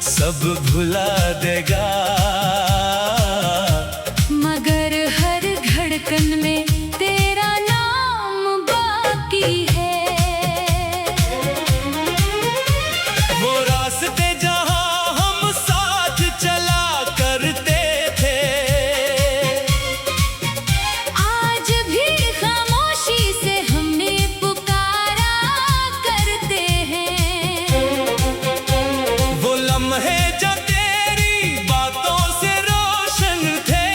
सब भुला देगा, मगर हर धड़कन में तेरा नाम बाकी है। वो रास्ते जहां हम साथ चला करते थे, आज भी खामोशी से हमें पुकारा करते हैं। वो लम्हे जो तेरी बातों से रोशन थे,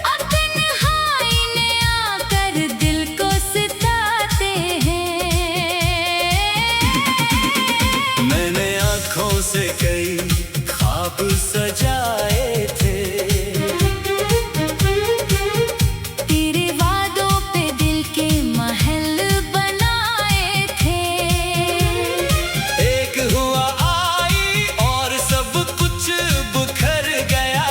अब तन्हाई में आकर दिल को सताते हैं। मैंने आँखों से कई ख्वाब सजाए थे, तेरे वादों पे दिल के महल बनाए थे। एक हुआ आई और सब कुछ बिखर गया।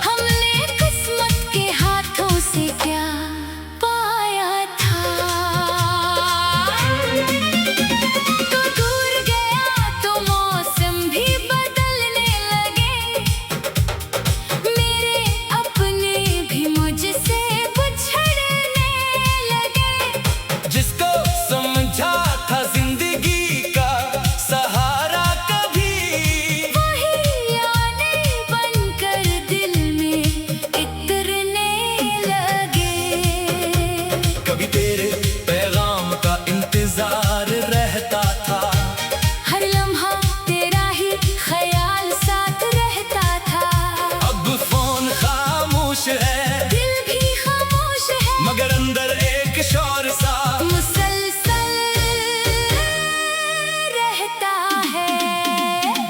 हमने किस्मत के हाथों से क्या पाया था। तो दूर गया तो मौसम भी बदलने लगे, मेरे अपने भी मुझसे बिछड़ने लगे। जिसको समझा था जिंदगी का सहारा कभी, वही यादें बनकर दिल में इतरने लगे। कभी तेरे पैगाम का इंतजार रहता था, हर लम्हा तेरा ही ख्याल साथ रहता था। अब फोन खामोश है, दिल भी खामोश है, मगर अंदर एक शोर सा मुसलसल रहता है।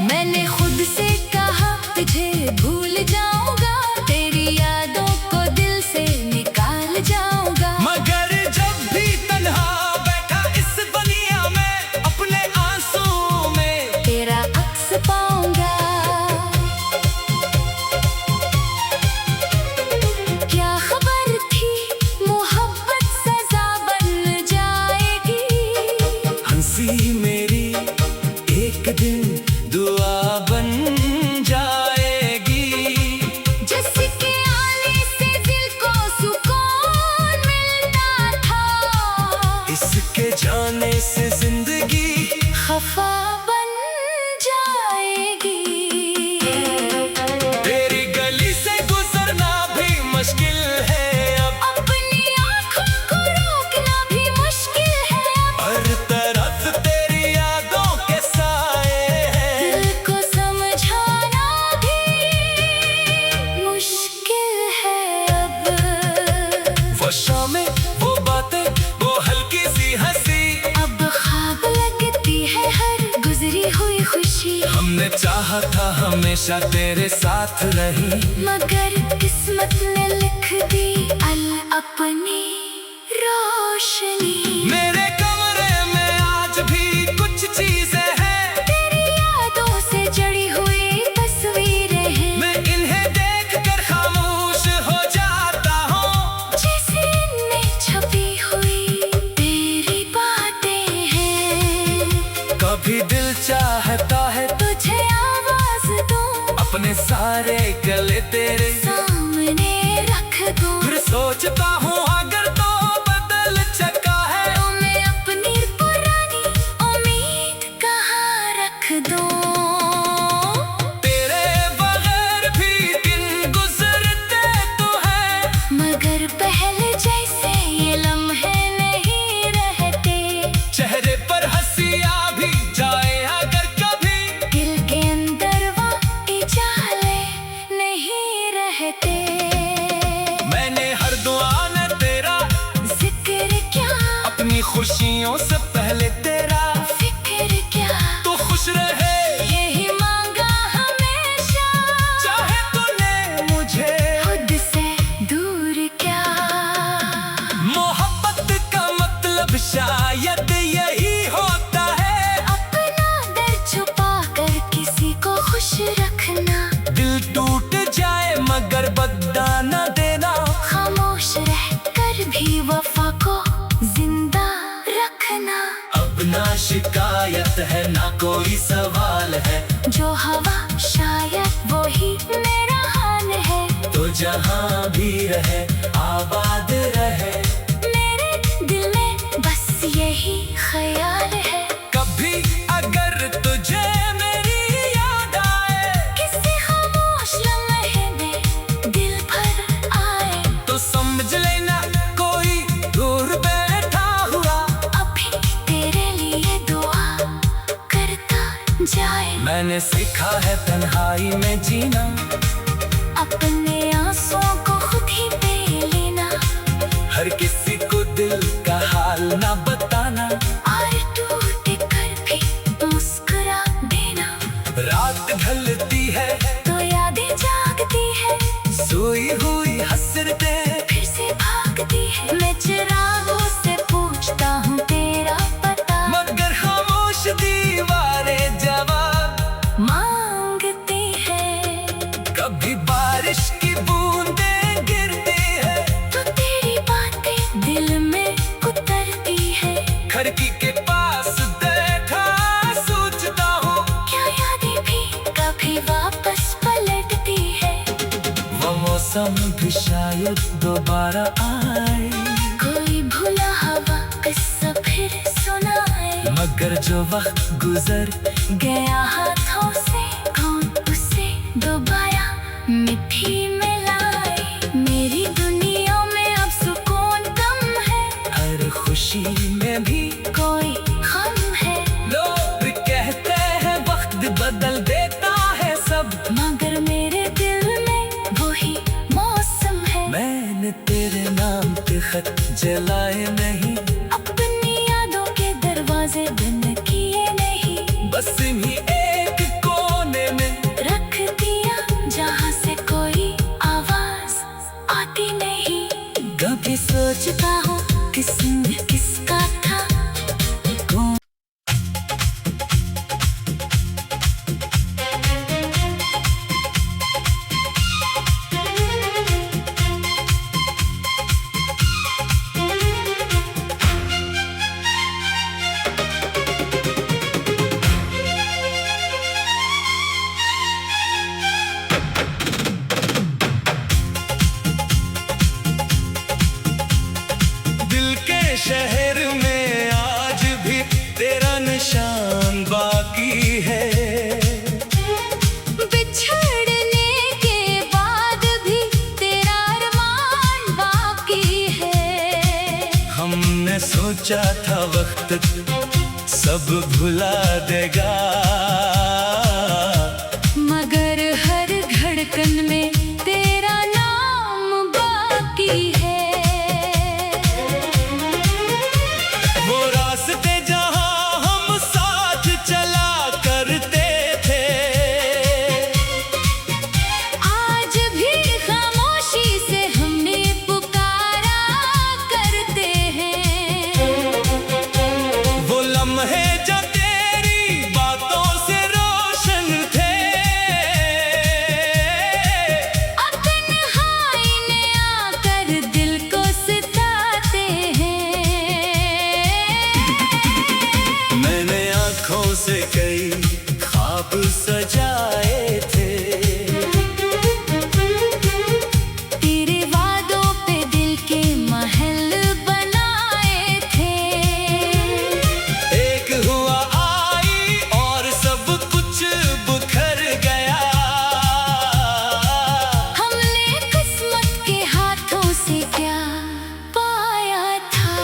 मैंने खुद से कहा तुझे भूल जाऊंगा, तेरी यादों को दिल से निकाल जाऊंगा। मगर जब भी तन्हा बैठा इस दुनिया में, अपने आंसू में तेरा अक्स पाऊंगा। क्या खबर थी मोहब्बत सजा बन जाएगी। हंसी मेरी एक दिन दुआ बन जाएगी। जिसके आने से दिल को सुकून मिलता था, इसके जाने से जिंदगी खफा बन जाएगी। तेरी गली से गुजरना भी मुश्किल है अब, अपनी आँखों को रोकना भी मुश्किल है अब। हर तरफ तेरी यादों के साए हैं। दिल को समझाना भी मुश्किल है अब। वो शामें, वो बातें, वो हल्की सी हंसी, अब ख्वाब लगती है हर गुजरी हुई खुशी। हमने चाहा था हमेशा तेरे साथ रही, मगर किस्मत ने लिख दी अल अपनी रोशनी। मेरे कमरे में आज भी कुछ चीजें हैं, तेरी यादों से जड़ी हुई तस्वीरें हैं। मैं इन्हें देखकर खामोश हो जाता हूँ। जैसे इनमें छपी हुई तेरी बातें हैं। कभी दिल चाहता है तुझे आवाज दूं, अपने सारे गले तेरे सामने रख दूं। फिर सोचता हूँ अगर तो बदल चुका है, तो मैं अपनी पुरानी उम्मीद कहाँ रख दूं। तेरे बगैर भी दिन गुजरते तो है, मगर पहले जैसे ये लम्हे नहीं रहते। चेहरे पर हंसी आ भी जाए अगर कभी, दिल के अंदर वो इजाले नहीं रहते। शिकायत है ना कोई सवाल है। जो हवा शायद वो ही मेरा हाल है। तो जहाँ भी रहे आबाद रहे, मेरे दिल में बस यही ख्याल है। कभी अगर तुझे मेरी याद आए, किसी खामोश लम्हे में दिल भर आए, तो समझ लेना कोई दूर बैठा हुआ अभी तेरे लिए दुआ करता जाए। मैंने सीखा है तन्हाई में जीना, अपने आंसुओं को खुद ही पी लेना, हर किसी को दिल का हाल ना बताना, और टूट कर भी मुस्कुरा देना। रात ढलती है तो यादें जागती है, सोई हुई हसरतें फिर से भागती है। मैं चिरागों से पूछता हूँ तेरा पता, मगर खामोश दीवारें जवाब मांगती है। कभी बारिश की बूंदें गिरती है, तो तेरी बातें दिल में उतरती है। खिड़की के पास बैठा सोचता हूँ, क्या यादें भी कभी वापस पलटती है। वो मौसम भी शायद दोबारा आए, कोई भूला हुआ किस्सा फिर सुनाए, मगर जो वक्त गुजर गया हाथों से कौन उसे दोबारा मिट्टी में लाए। मेरी दुनिया में अब सुकून कम है, हर खुशी में भी कोई गम है। लोग कहते हैं वक्त बदल देता है सब, मगर मेरे दिल में वही मौसम है। मैंने तेरे नाम पे खत जलाए नहीं, अपनी यादों के दरवाजे बंद किए नहीं, बस इन्हीं एक कोने में रख दिया जहाँ से कोई आवाज आती नहीं। कभी सोचता हूँ किस्म किसका था, कौन दिल के शहर में आज भी तेरा निशान बाकी है। बिछड़ने के बाद भी तेरा अरमान बाकी है। हमने सोचा था वक्त सब भुला देगा, मगर हर धड़कन में तेरा नाम बाकी है। वो रास्ते जहां हम साथ चला करते थे, आज भी खामोशी से हमने पुकारा करते हैं। वो लम्हे जो तेरी बातों से रोशन थे, अब तन्हाई ने आकर दिल को सताते हैं। मैंने आँखों से कई ख्वाब सजाए थे, तेरे वादों पे दिल के महल बनाए थे। एक हुआ आई और सब कुछ बिखर गया। हमने किस्मत के हाथों से क्या पाया था।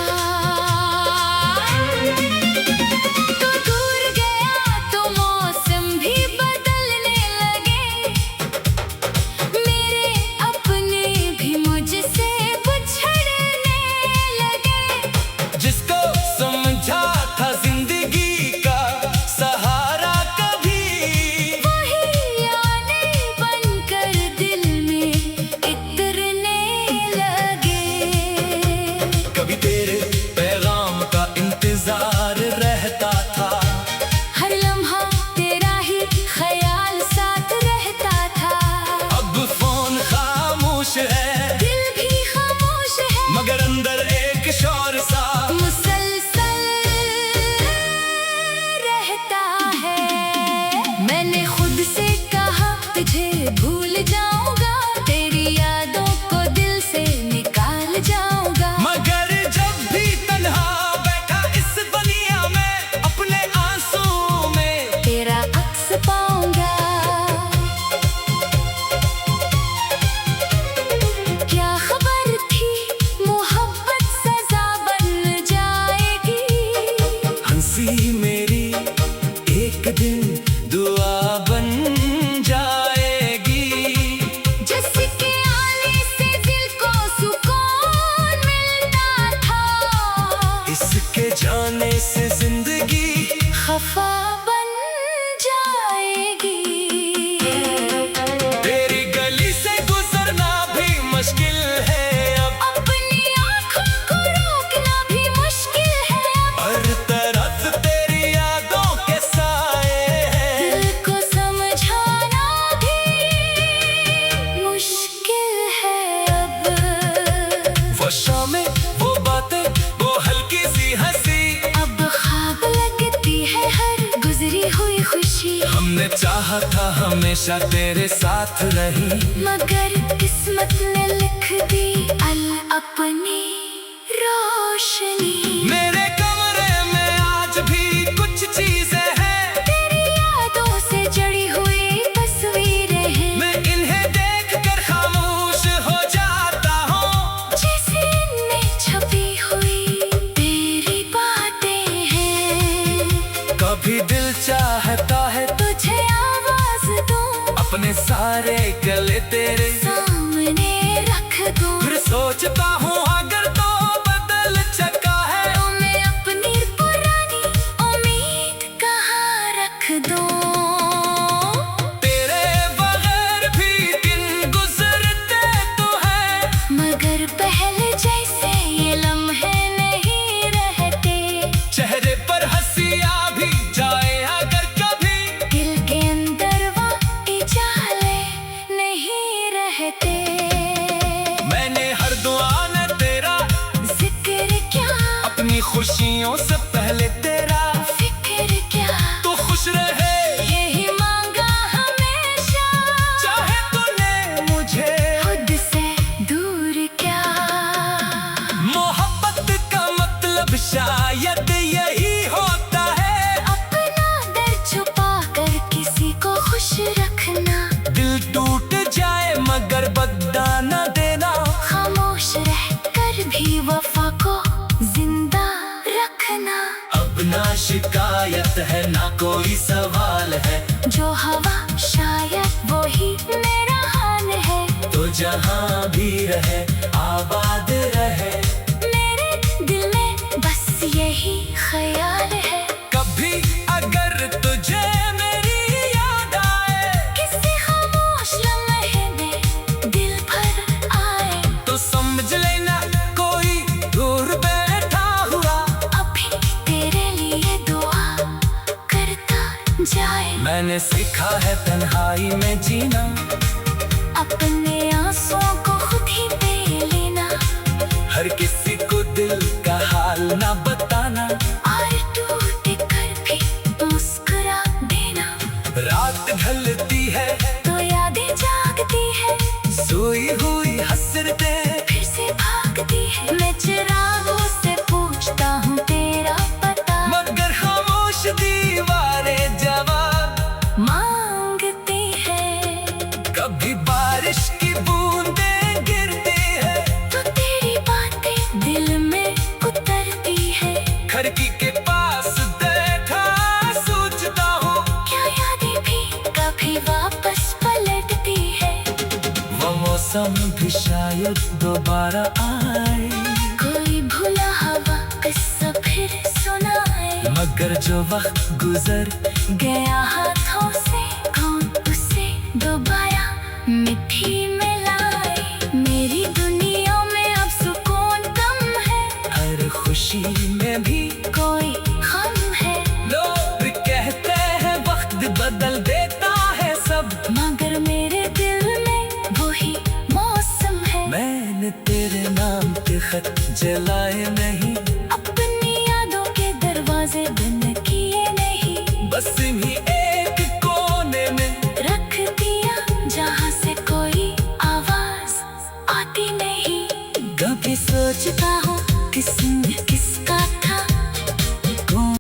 तो दूर गया तो मौसम भी बदल खफा बन जाएगी। तेरी गली से गुजरना भी मुश्किल है अब, अपनी आँखों को रोकना भी मुश्किल है अब। हर तरफ तेरी यादों के साए हैं, दिल को समझाना भी मुश्किल है अब। वो शामें, वो बातें, वो हल्की सी हंसी, अब ख्वाब लगती है हर गुजरी हुई खुशी। हमने चाहा था हमेशा तेरे साथ रही, मगर किस्मत ने लिख दी अल अपनी रोशनी। मेरे कमरे में आज भी कुछ चीजें हैं, तेरी यादों से जड़ी हुई तस्वीरें हैं। मैं इन्हें देखकर खामोश हो जाता हूँ, जैसे इनमें छपी हुई तेरी बातें हैं। कभी दिल चाहता है तुझे आवाज दूं, अपने सारे गले तेरे सामने रख दूं। फिर सोचता हूँ अगर तो बदल चुका है, तो मैं अपनी पुरानी उम्मीद कहाँ रख दूं। तेरे बगैर भी दिन गुजरते तो है, मगर पहले जैसे ये लम्हे नहीं रहते। चेहरे पर हंसी आ भी जाए अगर कभी, दिल के अंदर वो इजाले नहीं रहते। मैंने हर दुआ में तेरा जिक्र क्या, अपनी खुशियों से पहले तेरा, फिक्र क्या, तो खुश रहे यही मांगा हमेशा। चाहे तूने मुझे। खुद से दूर क्या, मोहब्बत का मतलब शायद यही होता है, अपना दर्द छुपा कर किसी को खुश रखना। दिल टूट जाए मगर बदला न देना, खामोश रह कर भी वफा को जिंदा रखना। अब ना शिकायत है ना कोई सवाल है, जो हवा शायद वो ही मेरा हाल है। तो जहाँ भी रहे आबाद रहे, मेरे दिल में बस यही ख्याल है। कभी अगर तुझे मेरी याद आए, किसी खामोश लम्हे में दिल भर आए, तो समझ लेना कोई दूर बैठा हुआ अभी तेरे लिए दुआ करता जाए। मैंने सीखा है तन्हाई में जीना, अपने आंसुओं को खुद ही पी लेना। हर किसी को दिल का हाल ना बताना, और टूट कर भी मुस्कुरा देना। रात ढलती है तो यादें जागती है, सोई हुई हसरतें फिर से भागती है। मैं चिरागों से पूछता हूँ तेरा पता, मगर खामोश दीवारें जवाब मांगती है। कभी बारिश की बूंदें गिरती है, तो तेरी बातें दिल में उतरती है। खिड़की के पास बैठा सोचता हूँ, क्या यादें भी कभी वापस पलटती है। वो मौसम भी शायद दोबारा आए, कोई भूला हवा किस्सा फिर सुनाए। मगर जो वक्त गुजर गया हाथों से कौन उसे दोबारा मिट्टी में लाए। मेरी दुनिया में अब सुकून कम है, हर खुशी में भी कोई गम है। लोग कहते हैं वक्त बदल देता है सब, मगर मेरे दिल में वही मौसम है। मैंने तेरे नाम के खत जलाए नहीं, अपनी यादों के दरवाजे बंद किए नहीं। बस इन्हीं एक कोने में रख दिया जहाँ से कोई आवाज आती नहीं। कभी सोचता हूँ किस्म किसका था। कौन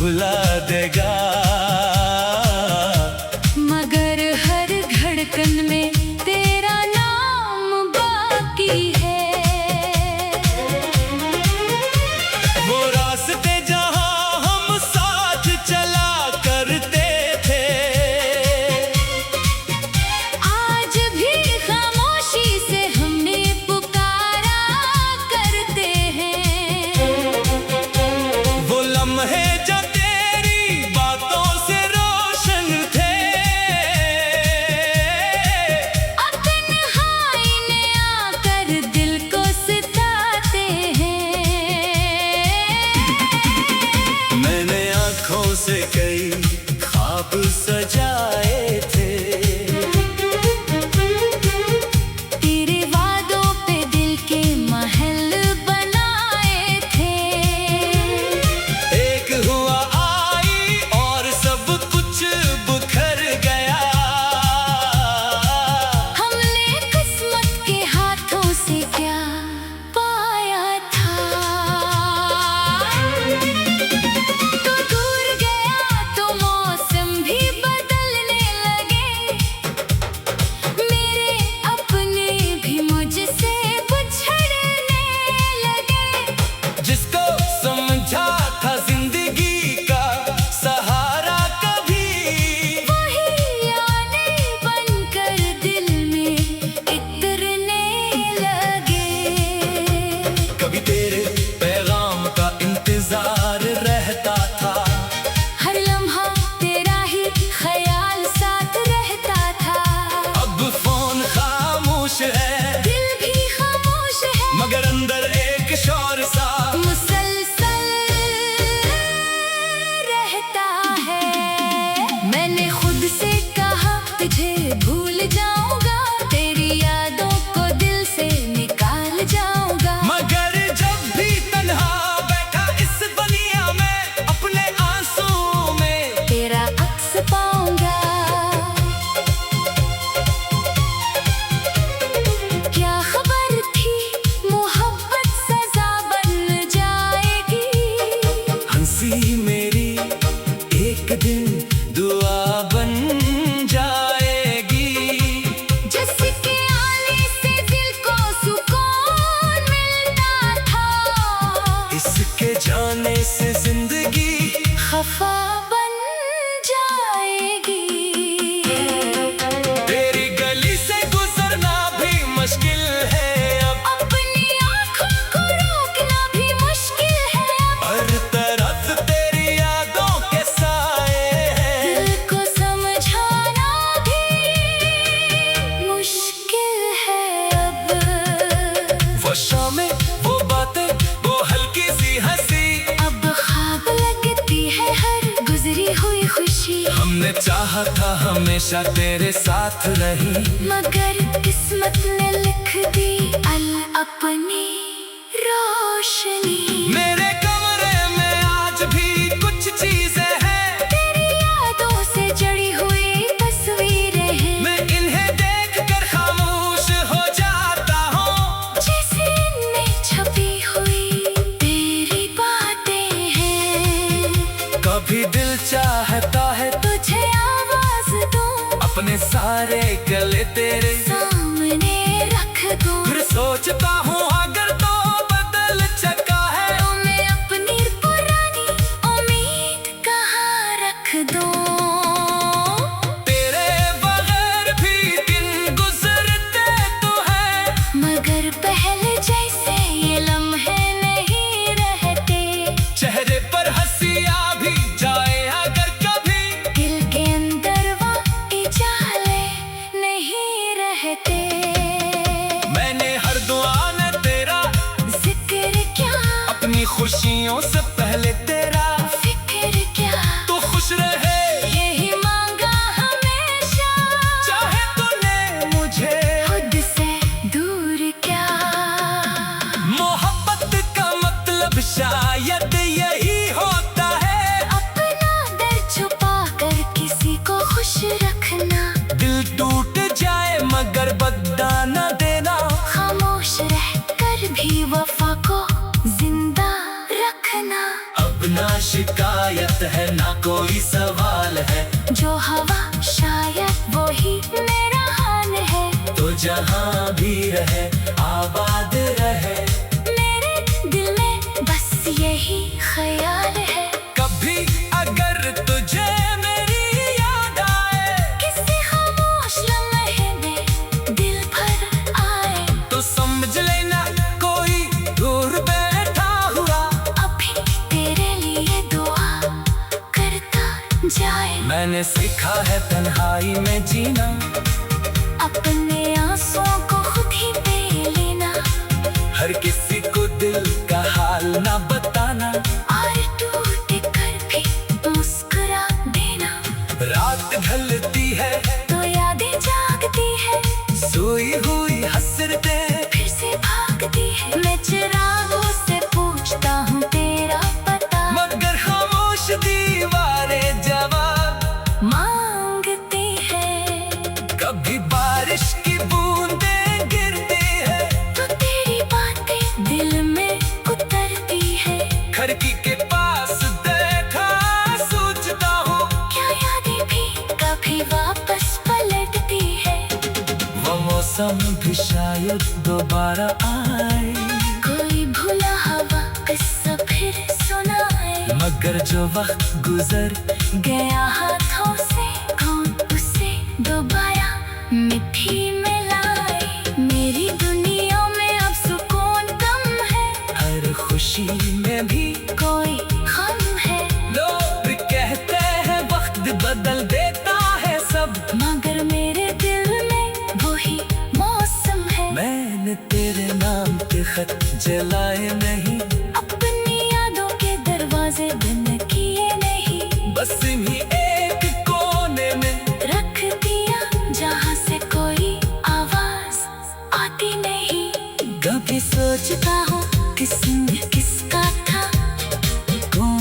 भुला देगा, मगर हर धड़कन में तेरा नाम बाकी है। वो रास्ते जहां हम साथ चला करते थे, आज भी खामोशी से हमें पुकारा करते हैं। वो लम्हे जो तेरी बातों से रोशन थे, अब तन्हाई ने आकर दिल को सताते हैं। मैंने आँखों से कई ख्वाब सजाए थे, तेरे वादों पे दिल के महल बनाए थे। एक हुआ आई और सब कुछ बिखर गया, हमने किस्मत के हाथों से क्या पाया था। तो दूर गया तो मौसम भी बदलने लगे, मेरे अपने भी मुझसे बिछड़ने लगे। जिसको समझा था जिंदगी का सहारा कभी, वही आने बनकर दिल में इतरने लगे। कभी तेरे पैगाम का इंतजार रहता था, हर लम्हा तेरा ही ख्याल साथ रहता था। अब फोन खामोश है, दिल भी खामोश है, मगर अंदर एक शोर सा मुसलसल रहता है। मैंने खुद से कहा तुझे भूल जाऊंगा, तेरी यादों को दिल से निकाल जाऊंगा। मगर जब भी तन्हा बैठा इस दुनिया में, अपने आंसू में तेरा अक्स पाऊंगा। क्या खबर थी मोहब्बत सजा बन जाएगी, हंसी मेरी एक दिन दुआ बन जाएगी। जिसके आने से दिल को सुकून मिलता था, इसके जाने से जिंदगी खफा बन जाएगी। तेरी गली से गुजरना भी मुश्किल है अब, अपनी आँखों को रोकना भी मुश्किल है अब। हर तरफ तेरी यादों के साए हैं, दिल को समझाना भी मुश्किल है अब। वो शामें वो बातें वो हल्की सी हंसी, अब ख्वाब लगती है हर गुजरी हुई खुशी। हमने चाहा था हमेशा तेरे साथ रही, मगर किस्मत ने लिख दी अल अपनी रोशनी। मेरे कमरे में आज भी कुछ चीजें हैं, तेरी यादों से जड़ी हुई तस्वीरें हैं, मैं इन्हें देखकर खामोश हो जाता हूँ। जैसे इनमें छपी हुई तेरी बातें हैं। कभी दिल चाहता है तुझे आवाज दूं, अपने सारे गले तेरे सामने रख दूं। फिर सोचता हूँ अगर तो बदल चुका है, तो मैं अपनी पुरानी उम्मीद कहाँ रख दूं। तेरे बगैर भी दिन गुजरते तो है, मगर पहले जैसे ये लम्हे नहीं रहते। चेहरे पर हंसी आ भी जाए अगर कभी, दिल के अंदर वो इजाले नहीं रहते। मैंने हर दुआ में तेरा जिक्र क्या, अपनी खुशियों से पहले तेरा, फिक्र क्या, तो खुश रहे कोई सवाल है। जो हवा शायद वो ही मेरा हाल है। तो जहाँ भी रहे आबाद रहे। मेरे दिल में बस यही ख्याल है। कभी अगर तुझे मेरी याद आए, किसी खामोश लम्हे में दिल भर आए, तो समझ लेना कोई दूर बैठा हुआ अभी तेरे लिए दुआ करता जाए। मैंने सीखा है तन्हाई में जीना, अपने आंसुओं को खुद ही पी लेना। हर किसी को दिल का हाल ना बताना, और टूट कर भी मुस्कुरा देना। रात ढलती है तो यादें जागती है, सोई हुई हसरतें फिर से भागती है। मैं चिरागों से पूछता हूँ तेरा पता, मगर खामोश दीवारें जवाब मांगती है। कभी बारिश की बूंदें गिरती है, तो तेरी बातें दिल में उतरती है। खिड़की के पास देखा सोचता हूँ, क्या यादें भी कभी वापस पलटती है। वो मौसम भी शायद दोबारा आए, कोई भूला हुआ किस्सा फिर सुनाए। मगर जो वक्त गुजर गया हाथों से कौन उसे दोबारा मिट्टी में लाए। मेरी दुनिया में अब सुकून कम है, हर खुशी में भी कोई गम है। लोग कहते हैं वक्त बदल देता है सब, मगर मेरे दिल में वही मौसम है। मैंने तेरे नाम के खत जलाए नहीं, अपनी यादों के दरवाजे बंद किए नहीं, बस इन्हीं एक कोने में रख दिया जहाँ से कोई आवाज आती नहीं। कभी सोचता हूँ किसने किसका था, कौन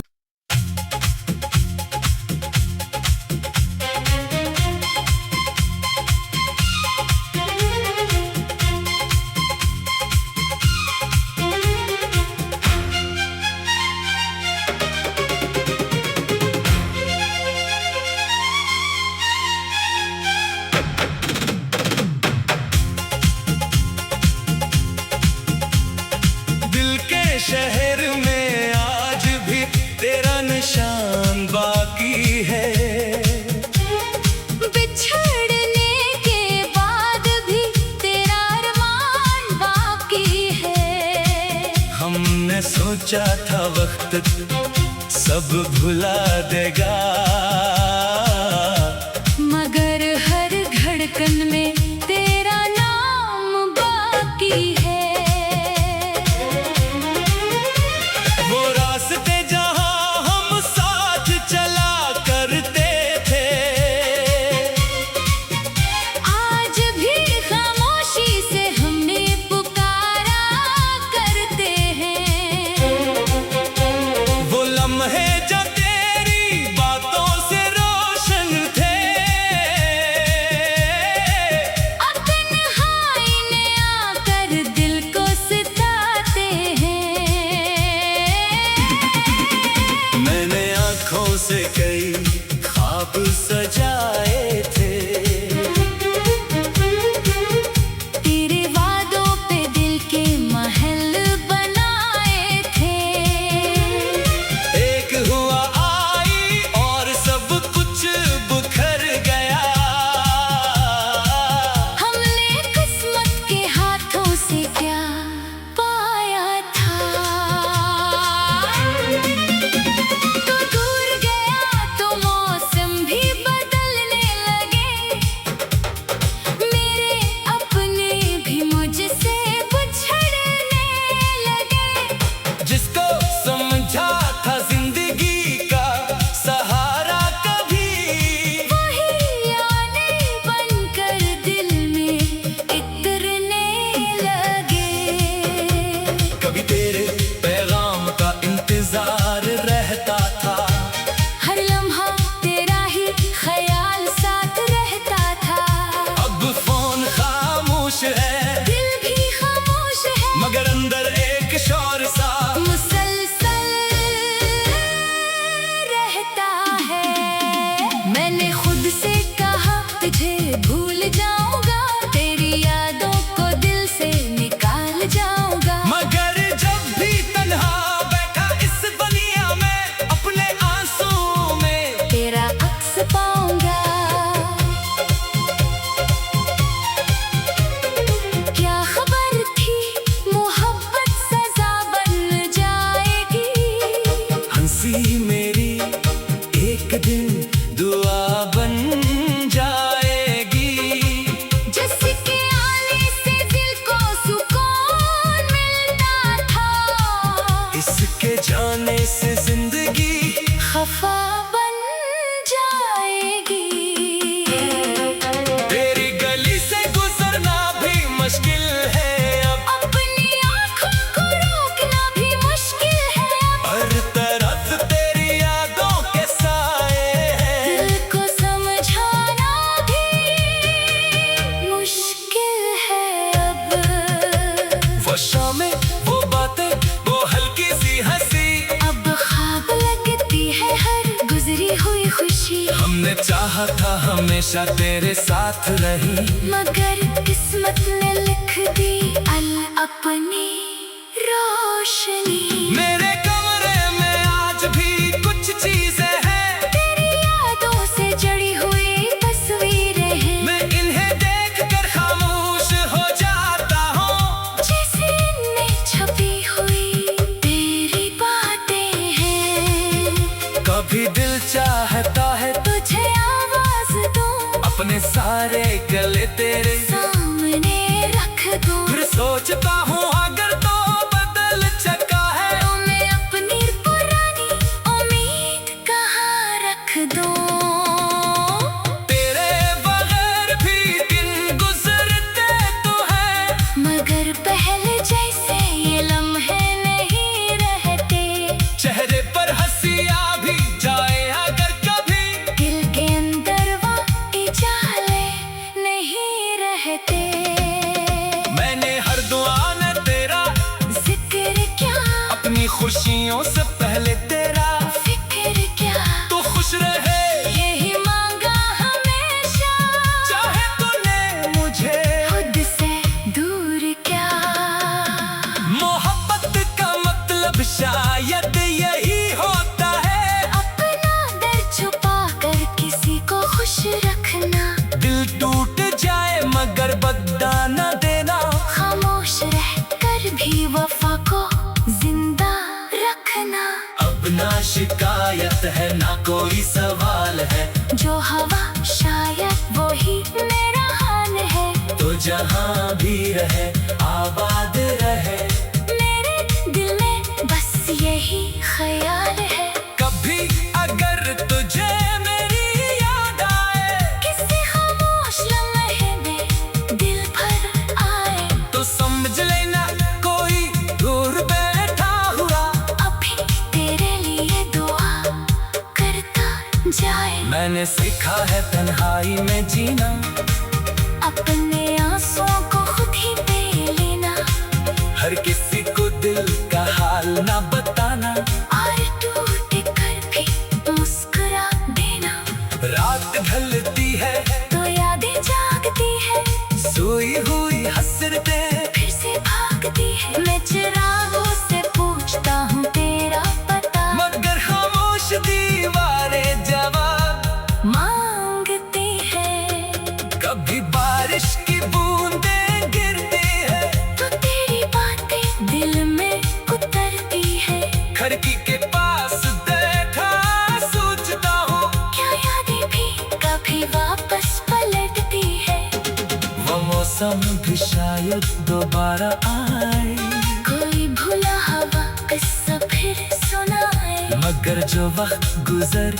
दिल के शहर में आज भी तेरा निशान बाकी है। बिछड़ने के बाद भी तेरा अरमान बाकी है। हमने सोचा था वक्त सब भुला देगा, मगर हर धड़कन में तेरा नाम बाकी है। वो रास्ते जहां हम साथ चला करते थे, आज भी खामोशी से हमने पुकारा करते हैं। वो लम्हे जो तेरी बातों से रोशन थे, अब तन्हाई ने आकर दिल को सताते हैं। मैंने आँखों से कई ख्वाब सजाए थे, तेरे वादों पे दिल के महल बनाए थे। एक हुआ आई और सब कुछ बिखर गया। हमने किस्मत के हाथों से क्या पाया था। तो दूर गया तो मौसम भी बदलने हमने चाहा था हमेशा तेरे साथ रही, मगर किस्मत ने लिख दी अल अपनी रोशनी। मेरे कमरे में आज भी कुछ चीजें हैं, तेरी यादों से जड़ी हुई तस्वीरें हैं। मैं इन्हें देखकर खामोश हो जाता हूँ, जैसे इनमें छपी हुई तेरी बातें हैं। कभी दिल चाहता है तुझे आवाज दूं, अपने सारे गले तेरे सामने रख दूं। फिर सोचता हूँ अगर तो बदल चुका है, तो मैं अपनी पुरानी उम्मीद कहाँ रख दूं। तेरे बगैर भी दिन गुजरते तो है, मगर पहले जैसे ये लम्हे नहीं रहते। चेहरे पर हंसियाँ भी जाए अगर कभी, दिल के अंदर वो इजाले नहीं रहते। मैंने हर दुआ में तेरा जिक्र क्या, अपनी खुशियों से पहले तेरा, फिक्र क्या, तो खुश रहे यही मांगा हमेशा। चाहे तूने मुझे। खुद से दूर क्या, मोहब्बत का मतलब शायद यही होता है, अपना दर्द छुपा कर किसी को खुश रखना। दिल टूट जाए मगर बदला न देना, खामोश रहकर भी वफा को जिंदा रखना। अब ना शिकायत है ना कोई सवाल है, जो हवा शायद वो ही मेरा हाल है। तो जहाँ भी रहे आबाद रहे, मेरे दिल में बस यही ख्याल है। कभी अगर तुझे मेरी याद आए, किसी खामोश लम्हे में दिल भर आए, तो समझ लेना कोई दूर बैठा हुआ अभी तेरे लिए दुआ करता जाए। मैंने सीखा है तन्हाई में जीना, अपने आंसुओं को खुद ही पी लेना। हर किसी को दिल का हाल ना बताना, और टूट कर भी मुस्कुरा देना। रात ढलती है तो यादें जागती है, सोई हुई हसरतें फिर से भागती है। मैं चिरागों से पूछता हूँ तेरा पता, मगर खामोश दीवारें जवाब मांगती है। कभी बारिश की बूंदें गिरती है, तो तेरी बातें दिल में उतरती है। खिड़की के पास बैठा सोचता हूँ, क्या यादें भी कभी वापस पलटती है। वो मौसम भी शायद दोबारा आए, कोई भूला हुआ किस्सा फिर सुनाए। मगर जो वक्त गुजर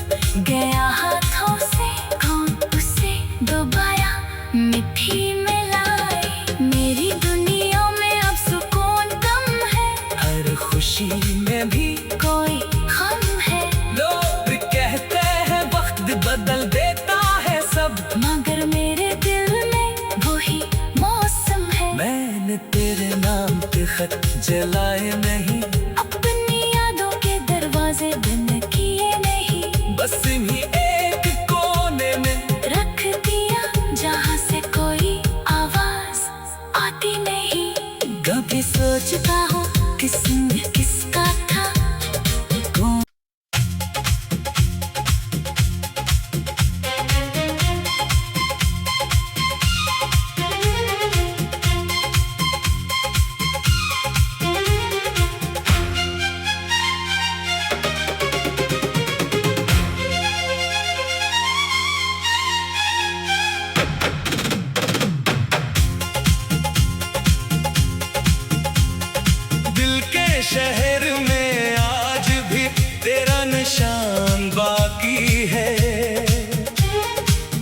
गया हाथों से कौन उसे दोबारा मिट्टी में लाए। मेरी दुनिया में अब सुकून कम है, हर खुशी में भी कोई गम है। लोग कहते हैं वक्त बदल देता है सब, मगर मेरे दिल में वही मौसम है। मैंने तेरे नाम पे खत जलाए नहीं, अपनी यादों के दरवाजे बंद किए नहीं। बस इन्हीं एक कोने में रख दिया जहाँ से कोई आवाज आती नहीं। कभी सोचता हूँ किस्म किसका था। दिल के शहर में आज भी तेरा निशान बाकी है,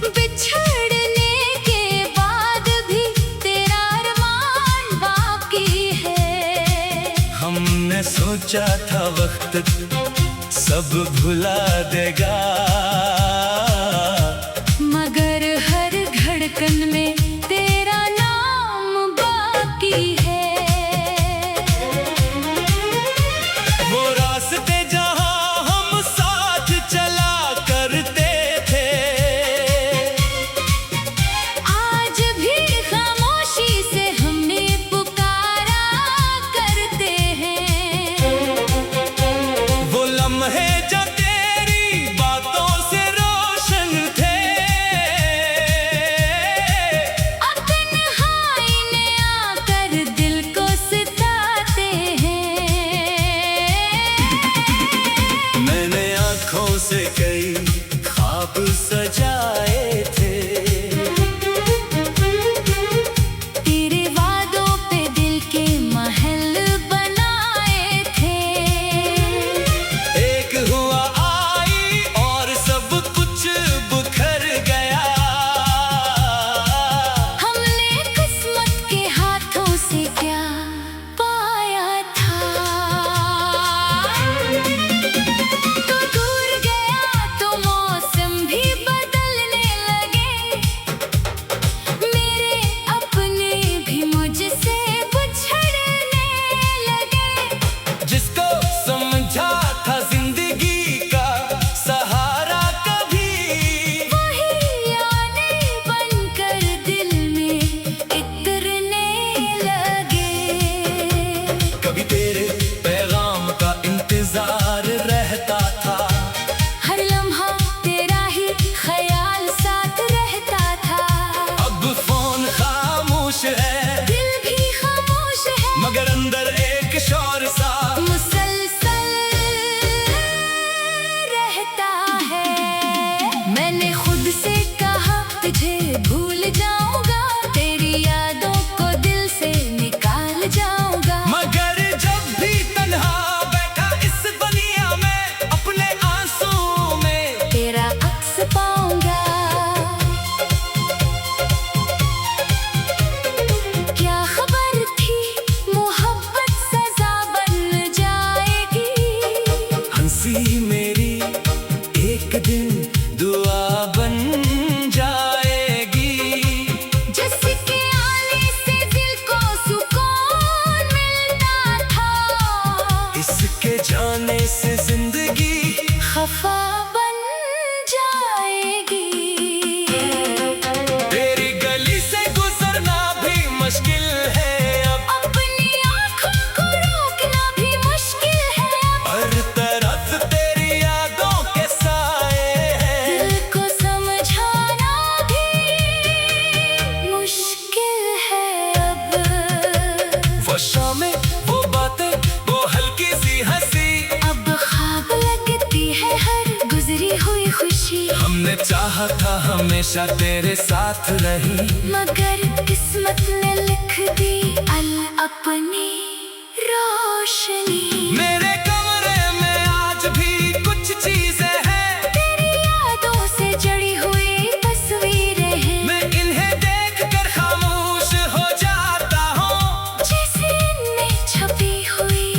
बिछड़ने के बाद भी तेरा अरमान बाकी है। हमने सोचा था वक्त सब भुला देगा, मगर हर धड़कन में तेरा नाम बाकी है। वो रास्ते जहाँ हम साथ चला करते थे, ख्वाब सजाए थे। तेरे वादों पे दिल के महल बनाए थे। एक हुआ आई और सब कुछ बिखर गया। हमने किस्मत के हाथों से क्या पाया था। तो दूर गया तो मौसम भी बदलने लगे। मेरे अपने भी मुझसे बिछड़ने लगे। जिसको समझा था जिंदगी का सहारा कभी, वही आने बनकर दिल में इतरने लगे। कभी तेरे पैगाम का इंतजार रहता था। हर लम्हा तेरा ही ख्याल साथ रहता था। अब फोन खामोश है, दिल भी खामोश है, मगर अंदर एक शोर सा मुसलसल रहता है। मैंने खुद से कहा तुझे भूल जाऊंगा, तेरी यादों को दिल से निकाल जाऊंगा। मगर जब भी तन्हा बैठा इस दुनिया में, अपने आंसू में तेरा अक्स पाऊंगा। क्या खबर थी मोहब्बत सजा बन जाएगी। हंसी मेरी एक दिन दुआ बन जाएगी। जिसके आने से दिल को सुकून मिलता था, इसके जाने से जिंदगी खफा बन जाएगी। तेरी गली से गुजरना भी मुश्किल है अब। अपनी आँखों को रोकना भी मुश्किल है अब। हर तरफ तेरी यादों के साए हैं। दिल को समझाना भी मुश्किल है अब। वो शामें, वो बातें, वो हल्की सी हंसी, अब ख्वाब लगती है हर गुजरी हुई खुशी। हमने चाहा था हमेशा तेरे साथ रही। मगर किस्मत ने लिख दी अल अपनी रोशनी। मेरे कमरे में आज भी कुछ चीजें हैं, तेरी यादों से जड़ी हुई तस्वीरें हैं। मैं इन्हें देखकर खामोश हो जाता हूँ। जैसे इनमें छपी हुई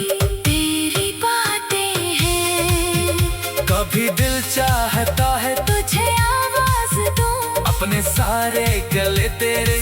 तेरी बातें हैं। कभी दिल चाहता है तुझे आवाज दूं, अपने सारे गले तेरे